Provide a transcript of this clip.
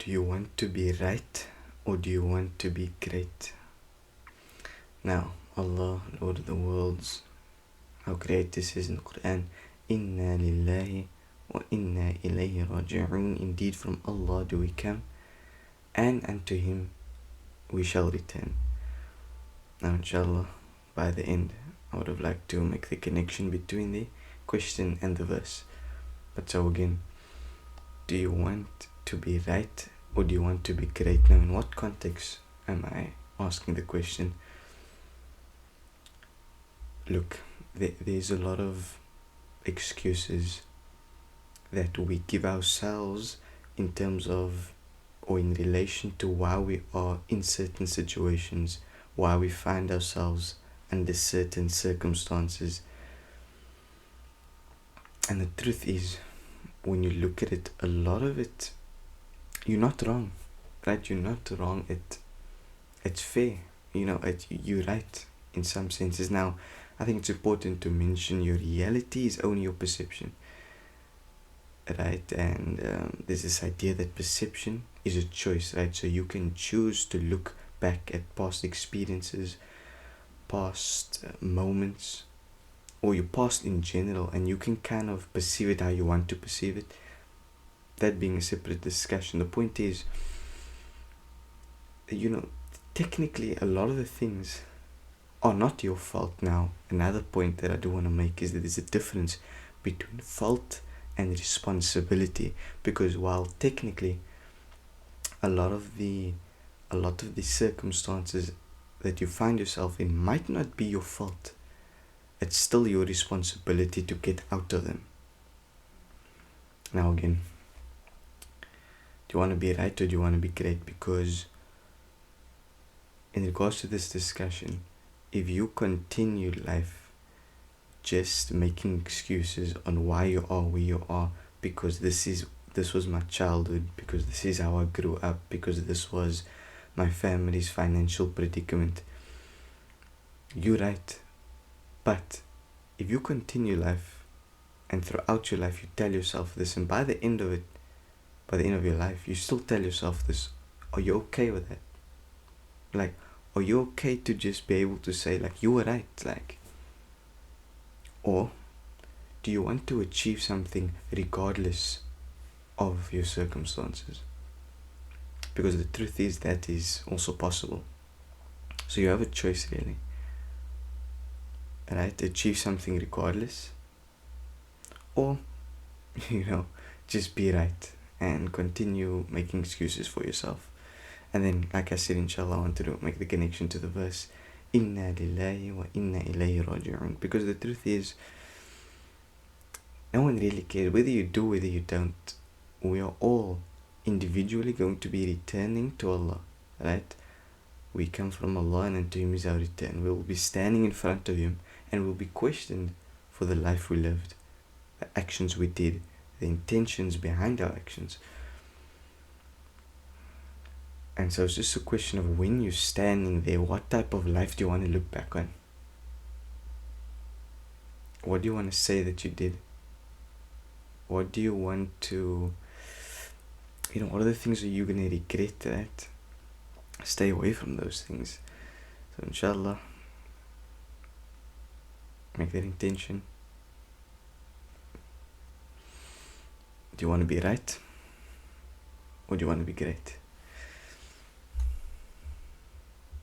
Do you want to be right or do you want to be great? Now, Allah, Lord of the worlds, our Creator says in the Quran, Inna lillahi wa inna ilayhi raji'un. Indeed, from Allah do we come, and unto Him we shall return. Now, inshallah, by the end, I would have liked to make the connection between the question and the verse. But so again, do you want to be right or do you want to be great? Now, in what context am I asking the question? Look, there's a lot of excuses that we give ourselves in terms of or in relation to why we are in certain situations, why we find ourselves under certain circumstances. And the truth is, when you look at it, a lot of it, you're not wrong, right? You're not wrong. It's fair, you're right in some senses. Now, I think it's important to mention your reality is only your perception, right? And there's this idea that perception is a choice, right? So you can choose to look back at past experiences, past moments, or your past in general, and you can kind of perceive it how you want to perceive it. That being a separate discussion, the point is, technically a lot of the things are not your fault. Now, another point that I do want to make is that there's a difference between fault and responsibility, because while technically a lot of the circumstances that you find yourself in might not be your fault, it's still your responsibility to get out of them. Now again, do you want to be right or do you want to be great? Because in regards to this discussion, if you continue life just making excuses on why you are where you are, because this was my childhood, because this is how I grew up, because this was my family's financial predicament, you're right. But if you continue life and throughout your life you tell yourself this, and by the end of your life you still tell yourself this, are you okay with that? Like, are you okay to just be able to say, like, you were right? Like, or do you want to achieve something regardless of your circumstances? Because the truth is that is also possible. So you have a choice, really, right? Achieve something regardless, or just be right and continue making excuses for yourself. And then, like I said, inshallah, I wanted to make the connection to the verse, Inna lillahi wa inna ilayhi raji'un. Because the truth is, no one really cares whether you do, whether you don't. We are all individually going to be returning to Allah, right? We come from Allah and unto Him is our return. We will be standing in front of Him and will be questioned for the life we lived, the actions we did, the intentions behind our actions. And so it's just a question of, when you're standing there, what type of life do you want to look back on? What do you want to say that you did? What do you want to, what are the things that you're going to regret, right? Stay away from those things. So inshallah, make that intention. Do you want to be right or do you want to be great?